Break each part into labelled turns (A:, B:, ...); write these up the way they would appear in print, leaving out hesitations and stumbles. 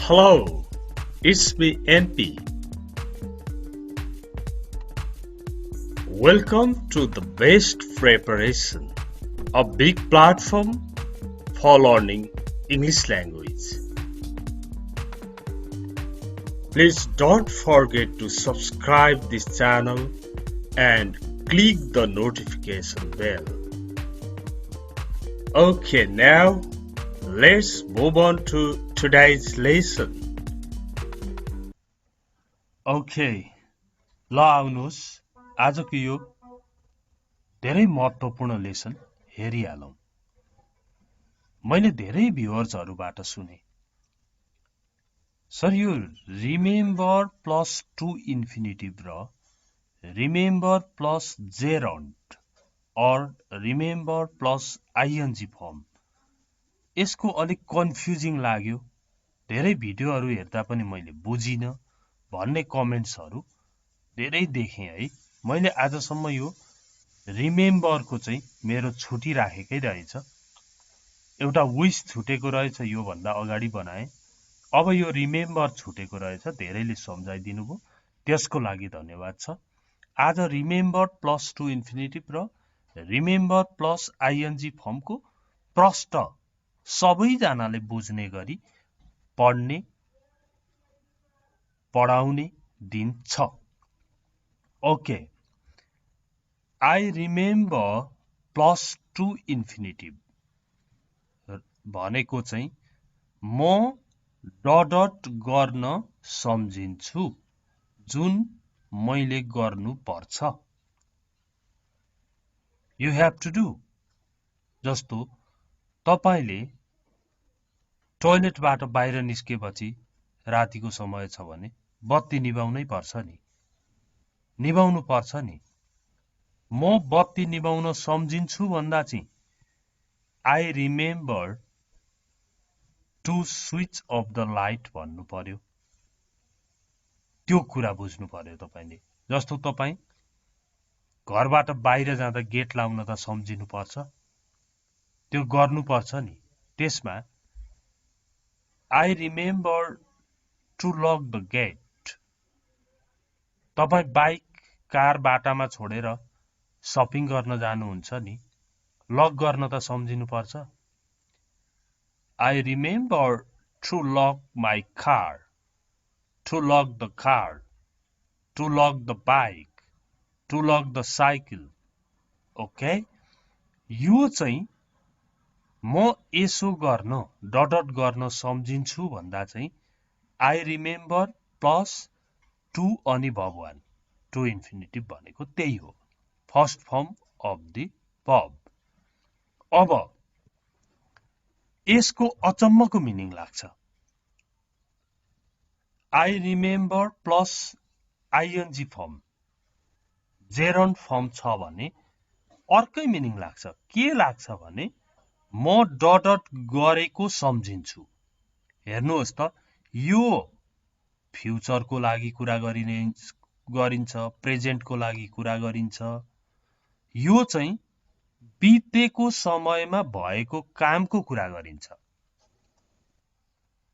A: Hello, it's me NP. Welcome to the best preparation, a big platform for learning English language. Please don't forget to subscribe this channel and click the notification bell. Okay, now let's move on to today's lesson. Okay, ल आउनुहोस् आजको यो धेरै महत्त्वपूर्ण lesson हेरिहालौं। मैले धेरै भ्युअर्सहरुबाट सुने sir यो रिमेम्बर प्लस टु इन्फिनिटिभ र remember plus gerund or remember plus ING form यसको अलिक कन्फ्युजिङ लाग्यो, धेरै भिडियोहरु हेर्दा पनि मैले बुझिन भन्ने कमेन्ट्सहरु धेरै देखेँ है। मैले आजसम्म यो रिमेम्बरको चाहिँ मेरो छुटी राखेकै रहेछ, एउटा विश छुटेको रहेछ, यो भन्दा अगाडि बनाए। अब यो रिमेम्बर छुटेको रहेछ, धेरैले सम्झाइदिनु भयो, त्यसको लागि धन्यवाद छ। आज रिमेम्बर प्लस टु इन्फिनिटिभ र रिमेम्बर प्लस आइएनजी फर्मको प्रष्ट सबैजनाले बुझ्ने गरी पढ्ने पढाउने दिन छ। Okay, I remember plus to infinitive भनेको चाहिँ म डट गर्न सम्झिन्छु, जुन मैले गर्नु पर्छ। You have to do। जस्तो तपाईले टोयलेटबाट बाहिर निस्केपछि रातिको समय छ भने बत्ती निभाउनै पर्छ नि, निभाउनु पर्छ नि। म बत्ती निभाउन सम्झिन्छु भन्दा चाहिँ I remember to switch off the light भन्नु पर्यो। त्यो कुरा बुझ्नु पर्यो तपाईले। जस्तो तपाई घरबाट बाहिर जाँदा गेट लाउन त सम्झिनु पर्छ, त्यो गर्नु पर्छ नि। त्यसमा I remember to lock the gate। तपाई बाइक कार बाटामा छोडेर शपिङ गर्न जानुहुन्छ नि, लक गर्न त सम्झिनु पर्छ। I remember to lock my car, to lock the car, to lock the bike, to lock the cycle। Okay, यो चाहिँ म यसो गर्न डट गर्न सम्झिन्छु भन्दा चाहिँ I remember प्लस टु अनि भगवान टु इन्फिनिटिभ भनेको त्यही हो, first form of the verb. अब यसको अचम्मको मिनिङ लाग्छ। I remember plus ING form gerund form छ भने अर्कै मिनिङ लाग्छ। के लाग्छ भने म डट गरेको सम्झिन्छु। हेर्नुहोस् त, यो फ्युचरको लागि कुरा गरिन्छ, प्रेजेन्टको लागि कुरा गरिन्छ। यो चाहिँ बितेको समयमा भएको कामको कुरा गरिन्छ।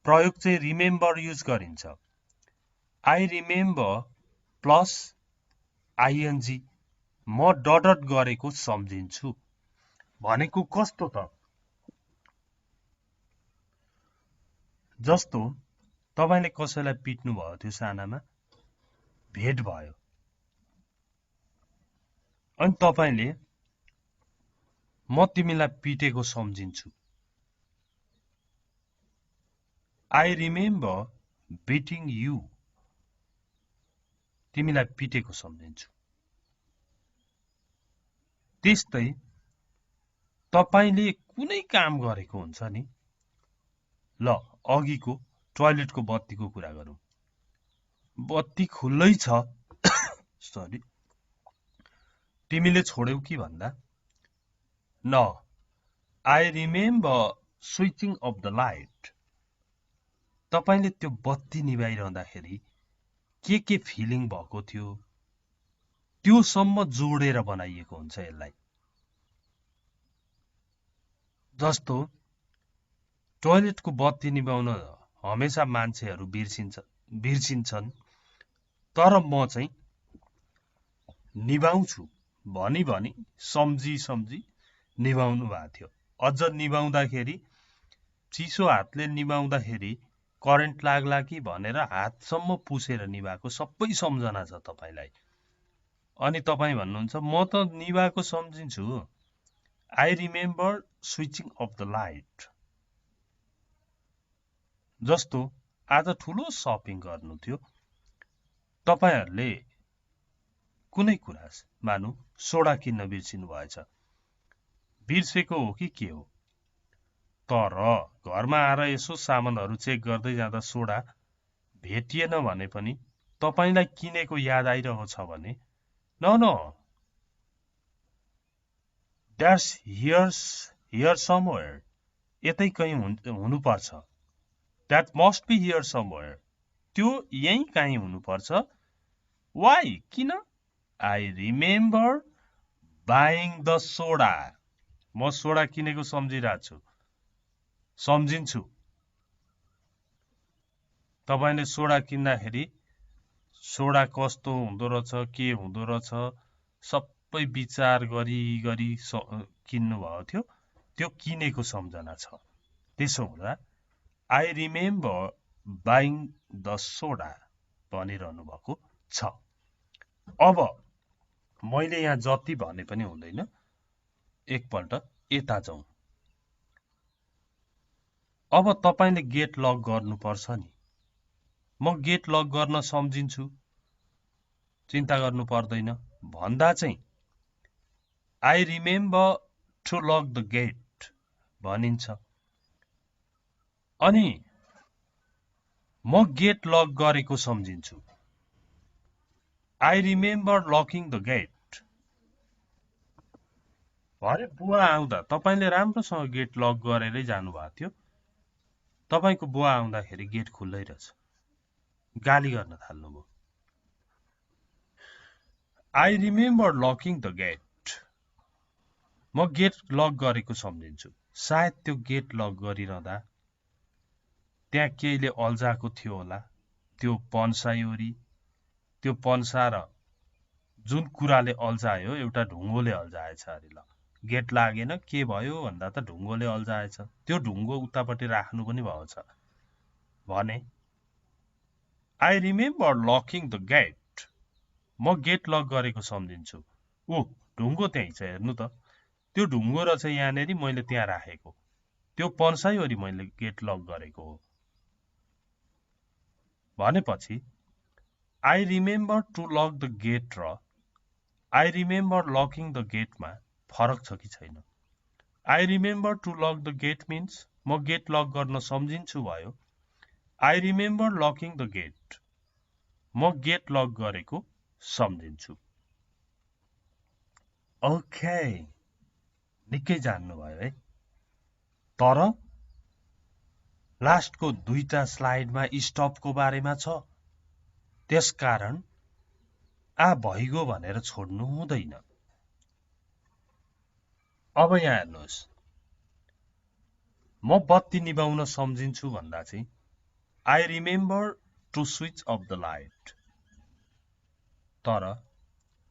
A: प्रयोग चाहिँ रिमेम्बर युज गरिन्छ। I remember प्लस आइएनजी म डट गरेको सम्झिन्छु भनेको कस्तो त? जस्तो तपाईले कसैलाई पिट्नु भयो थियो सानामा, भेट भयो, अनि तपाईले म तिमीलाई पिटेको सम्झिन्छु। I remember beating you। तिमीलाई पिटेको सम्झिन्छु। त्यस्तै तपाईले कुनै काम गरेको हुन्छ नि, ल अघिको टोयलेटको बत्तीको कुरा गरौँ। बत्ती खुल्लै छ सरी, तिमीले छोड्यौ कि भन्दा न I remember switching off the light। तपाईले त्यो बत्ती निभाइरहँदाखेरि के फिलिङ भएको थियो, त्यो सम्म जोडेर बनाइएको हुन्छ यसलाई। जस्तो टोयलेटको बत्ती निभाउन हमेशा मान्छेहरू बिर्सिन्छन्, तर म चाहिँ निभाउँछु भनी भनी सम्झी निभाउनु भएको थियो। अझ निभाउँदाखेरि चिसो हातले निभाउँदाखेरि करेन्ट लाग्ला कि भनेर हातसम्म पुसेर निभाएको सबै सम्झना छ तपाईलाई। अनि तपाईँ भन्नुहुन्छ म त निभाएको सम्झिन्छु। I remember switching off the light. जस्तो आज ठुलो सपिङ गर्नु थियो, तपाईहरूले कुनै कुरा मानु सोडा किन्न बिर्सिनु भएछ, बिर्सेको हो कि के हो, तर घरमा आएर यसो सामानहरू चेक गर्दै जाँदा सोडा भेटिएन भने पनि तपाईलाई किनेको याद आइरहेको छ भने नो द्याट्स हियर समवेयर, यतै कहीँ हुनुपर्छ। That must be here somewhere, त्यो यहीँ कहीँ हुनुपर्छ। वाइ, किन? I remember buying the soda, म सोडा किनेको सम्झिन्छु। तपाईले सोडा किन्दाखेरि सोडा कस्तो हुँदो रहेछ, के हुँदो रहेछ, सबै विचार गरी किन्नु भएको थियो, त्यो किनेको सम्झना छ। त्यसो हुँदा I remember buying the soda भनिरहनु भएको छ। अब मैले यहाँ जति भने पनि हुँदैन, एकपल्ट यता जाउँ। अब तपाईले गेट लक गर्नुपर्छ नि, म गेट लक गर्न सम्झिन्छु, चिन्ता गर्नु पर्दैन भन्दा चाहिँ I remember to lock the gate भनिन्छ। अनि म गेट लक गरेको सम्झिन्छु, I remember locking the gate. भरे बुवा आउँदा तपाईले राम्रोसँग गेट लक गरेरै जानुभएको थियो, तपाईको बुवा आउँदाखेरि गेट खुल्लै रहेछ, गाली गर्न थाल्नुभयो। I remember locking the gate, म गेट लक गरेको सम्झिन्छु। सायद त्यो गेट लक गरिरहँदा त्यहाँ केहीले अल्झाएको थियो होला, त्यो पन्सायोरी, त्यो पन्सा र जुन कुराले अल्झायो एउटा ढुङ्गोले अल्झाएछ अरे। ल गेट लागेन, के भयो भन्दा त ढुङ्गोले अल्झाएछ, त्यो ढुङ्गो उतापट्टि राख्नु पनि भएको छ भने I remember locking the gate, म गेट लक गरेको सम्झिन्छु। ढुङ्गो त्यहीँ छ, हेर्नु त, त्यो ढुङ्गो रहेछ यहाँनेरि, मैले त्यहाँ राखेको, त्यो पन्साइवरी मैले गेट लक गरेको हो भनेपछि I remember to lock the gate र आई रिमेम्बर लकिङ द गेटमा फरक छ कि छैन? I remember to lock the gate means म गेट लक गर्न सम्झिन्छु भयो। I remember locking the gate, म गेट लक गरेको सम्झिन्छु। ओके, निकै जान्नुभयो है। तर लास्टको दुईटा स्लाइडमा स्टपको बारेमा छ, त्यसकारण भइगयो भनेर छोड्नु हुँदैन। अब यहाँ हेर्नुहोस्, म बत्ती निभाउन सम्झिन्छु भन्दा चाहिँ I remember to switch off the light, तर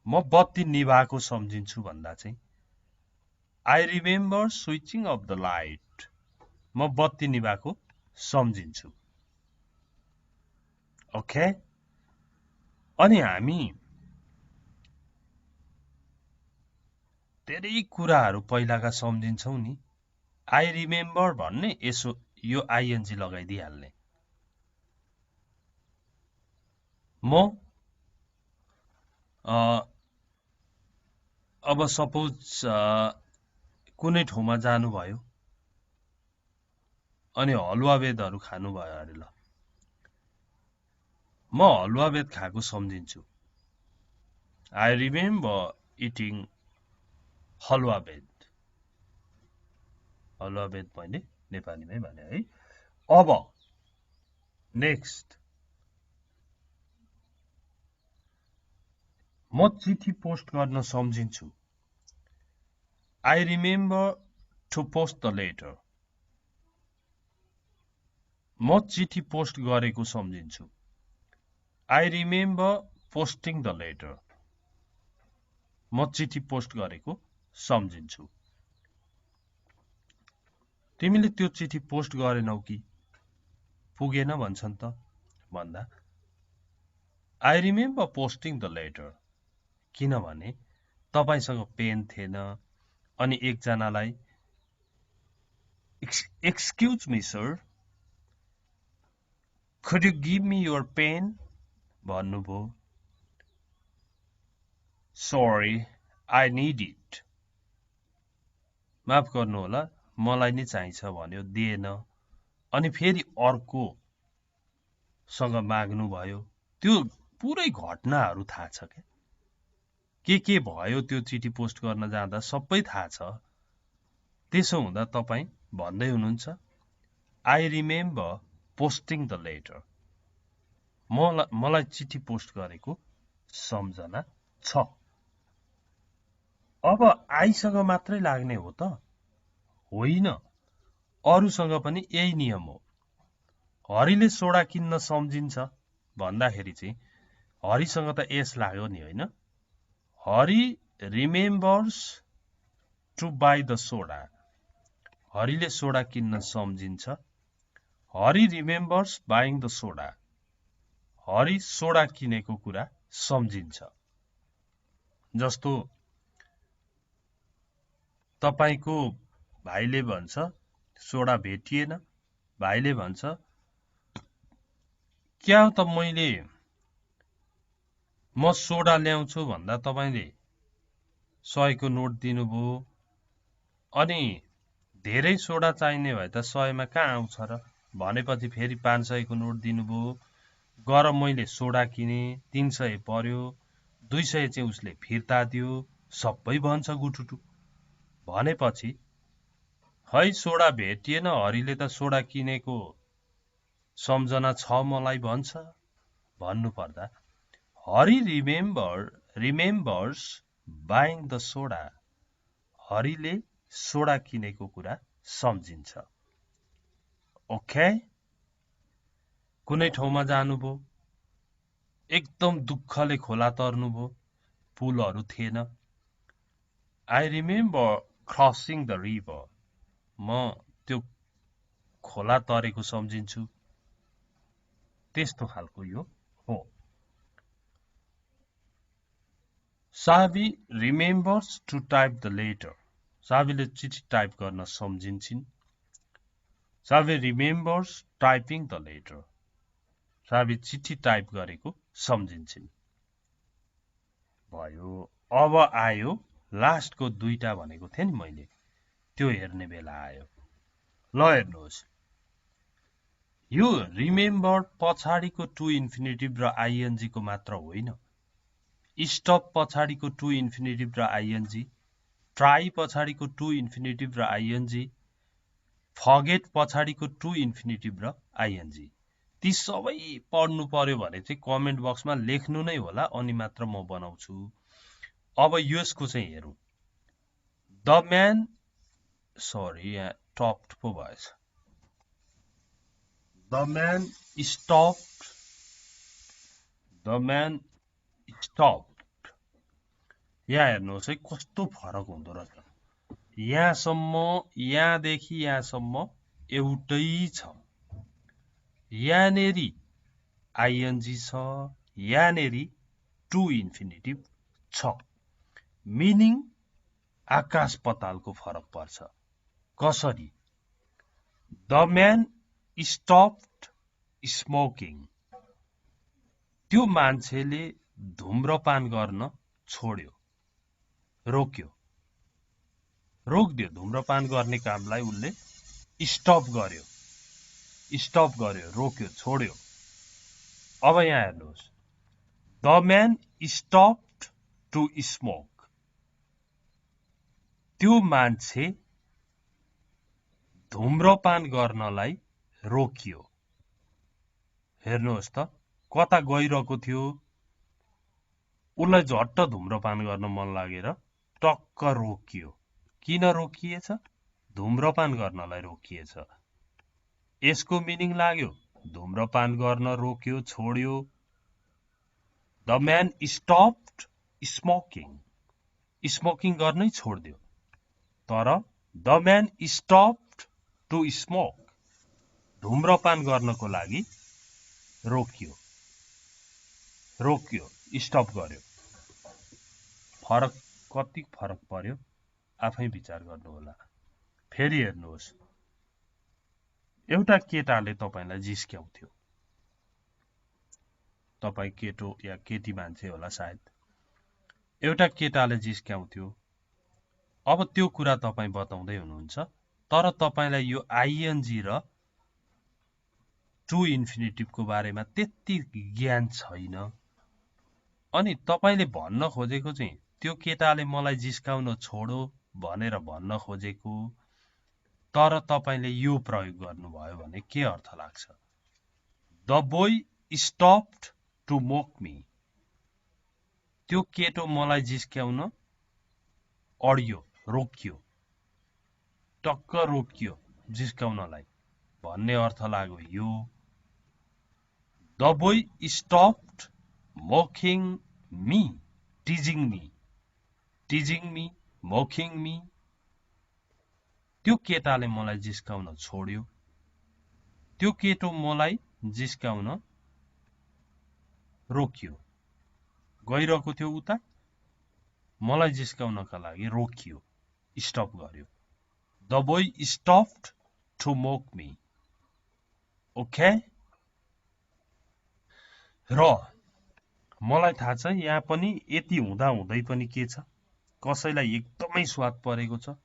A: म बत्ती निभाएको सम्झिन्छु भन्दा चाहिँ I remember switching off the light, म बत्ती निभाएको सम्झिन्छु। ओके, अनि हामी धेरै कुराहरू पहिलाका सम्झिन्छौँ नि। आई रिमेम्बर भन्ने यसो यो आइएनजी लगाइदिइहाल्ने। म अब सपोज कुनै ठाउँमा जानुभयो अनि हलुवा बेदहरू खानुभयो अरे। ल म हलुवा बेद खाएको सम्झिन्छु, आई रिमेम्बर इटिङ हलुवा बेद। हलुवा बेद मैले नेपालीमै भने है। अब नेक्स्ट, म चिठी पोस्ट गर्न सम्झिन्छु, I remember to post the letter. म चिठी पोस्ट गरेको सम्झिन्छु I remember posting the letter म चिठी पोस्ट गरेको सम्झिन्छु तिमीले त्यो चिठी पोस्ट गरेनौ कि पुगेन भन्छन् त भन्दा I remember posting the letter किनभने तपाईसँग पेन थिएन अनि एकजनालाई Excuse me sir could you give me your pen भन्नुभयो Sorry I need it माफ गर्नु होला मलाई नि चाहिन्छ भन्यो दिएन अनि फेरि अर्को सँग माग्नु भयो त्यो पुरै घटनाहरु थाहा छ के भयो त्यो चिठी पोस्ट गर्न जाँदा सबै थाहा छ त्यसो हुँदा तपाई भन्दै हुनुहुन्छ I remember posting the letter मलाई चिठी पोस्ट गरेको सम्झना छ अब आइसँग मात्रै लाग्ने हो त होइन अरूसँग पनि यही नियम हो हरिले सोडा किन्न सम्झिन्छ भन्दाखेरि चाहिँ हरिसँग त एस लाग्यो नि हैन Hari remembers to buy the soda हरिले सोडा किन्न सम्झिन्छ Hari remembers buying the soda Hari soda किनेको कुरा सम्झिन्छ जस्तो तपाईको भाइले भन्छ सोडा भेटिएन भाइले भन्छ क्या हो त मैले म सोडा ल्याउँछु भन्दा तपाईले 100 को नोट दिनुभयो अनि धेरै सोडा चाहिने भए त 100 मा कहाँ आउँछ र भनेपछि फेरि 500 को नोट दिनुभयो गर मैले सोडा किने 300 पर्यो 200 चाहिँ उसले फिर्ता दियो सबै भन्छ गुटुटु भनेपछि है सोडा भेटिएन हरिले त सोडा किनेको सम्झना छ मलाई भन्छ भन्नु पर्दा Hari remembers buying the soda हरिले सोडा किनेको कुरा सम्झिन्छ ओके कुनै ठाउँमा जानुभयो एकदम दुःखले खोला तर्नुभयो पुलहरु थिएन I remember crossing the river म त्यो खोला तरेको सम्झिन्छु त्यस्तो खालको यो हो Savi remembers to type the letter साविले चिठी टाइप गर्न सम्झिन्छिन् Savi remembers typing the letter सावि चिठी टाइप गरेको सम्झिन्छिन् भयो अब आयो लास्टको दुईटा भनेको थिए नि मैले त्यो हेर्ने बेला आयो ल हेर्नुहोस् यो रिमेम्बर पछाडीको टु इन्फिनिटिभ र आईएनजी को मात्र होइन स्टप पछाडीको टु इन्फिनिटिभ र आईएनजी ट्राई पछाडीको टु इन्फिनिटिभ र आईएनजी फगेट पछाडीको टु इन्फिनिटिभ र आईएनजी ती सबै पढ्नु पर्यो भने चाहिँ कमेन्ट बक्समा लेख्नु नै होला अनि मात्र म बनाउँछु अब यसको चाहिँ हेरौं द म्यान सरी टप्ड पो भएछ द म्यान स्टप्ड यहाँ हेर्नुहोस् है कस्तो फरक हुँदो रहेछ यहाँसम्म यहाँदेखि यहाँसम्म एउटै छ यानेरी आईएनजी छ यानेरी टु इन्फिनिटिभ छ मिनिङ आकाश पतालको फरक पर्छ कसरी द म्यान स्टप्ड स्मोकिङ त्यो मान्छेले धुम्रपान गर्न छोड्यो रोक्यो धुम्रपान गर्ने कामलाई उनले स्टप गर्यो रोक्यो छोड्यो अब यहाँ हेर्नुहोस् the man stopped to smoke त्यो मान्छे धुम्रपान गर्नलाई रोकियो हेर्नुहोस् त कता गइरहेको थियो उलाई झट्ट धुम्रपान गर्न मन लागेर टक्क रोकियो किन रोकिएछ धुम्रपान गर्नलाई रोकिएछ यसको मिनिङ लाग्यो धुम्रपान गर्न रोक्यो छोड्यो the man stopped smoking smoking गर्नै छोड्दियो तर the man stopped to smoke धुम्रपान गर्नको लागि रोक्यो स्टप गर्यो कति फरक पर्यो आफै विचार गर्नुहोला फेरि हेर्नुहोस् एउटा केटाले तपाईलाई जिस्क्याउँथ्यो तपाई केटो या केटी मान्छे होला सायद एउटा केटाले जिस्क्याउँथ्यो अब त्यो कुरा तपाई बताउँदै हुनुहुन्छ तर तपाईलाई यो आईएनजी र टु इन्फिनिटिभको बारेमा त्यति ज्ञान छैन अनि तपाईले भन्न खोजेको चाहिँ त्यो केटाले मलाई जिस्काउन छोडो भनेर भन्न खोजेको तर तपाईले यो प्रयोग गर्नुभयो भने के अर्थ लाग्छ the boy stopped to mock me त्यो केटो मलाई जिस्क्याउन अड्यो रोक्यो टक्क रोक्यो जिस्काउनलाई भन्ने अर्थ लाग्यो यो the boy stopped mocking me teasing me mocking me त्यो केटाले मलाई जिस्काउन छोड्यो त्यो केटो मलाई जिस्काउन रोक्यो गइरहेको थियो उता मलाई जिस्काउनका लागि रोकियो स्टप गर्यो the boy stopped to mock me okay र मलाई थाहा छ यहाँ पनि यति हुँदा हुँदै पनि के छ कसैलाई एकदमै स्वाद परेको छ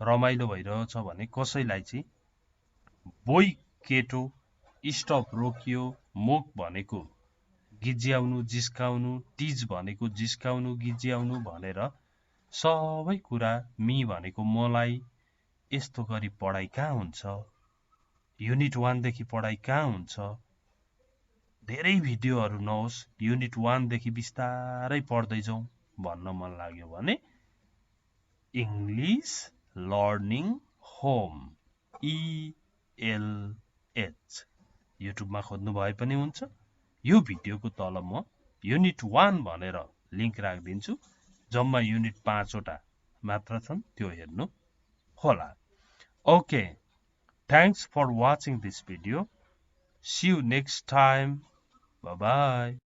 A: रमाइलो भइरहेछ भने कसैलाई चाहिँ बोय केटो स्टप रोकियो मोक भनेको गिज्याउनु जिस्काउनु टिज भनेको जिस्काउनु गिज्याउनु भनेर सबै कुरा मी भनेको मलाई यस्तो गरी पढाइ कहाँ हुन्छ युनिट 1 देखि पढाइ कहाँ हुन्छ धेरै भिडियोहरु नहोस् युनिट 1 देखि बिस्तारै पढ्दै जाउँ भन्न मन लाग्यो भने इंग्लिश लर्निङ होम ELH युट्युबमा खोज्नु भए पनि हुन्छ यो भिडियोको तल म युनिट 1 भनेर लिंक राखिदिन्छु जम्मा युनिट 5 वटा मात्र छन् त्यो हेर्नु होला okay thanks for watching this video see you next time bye bye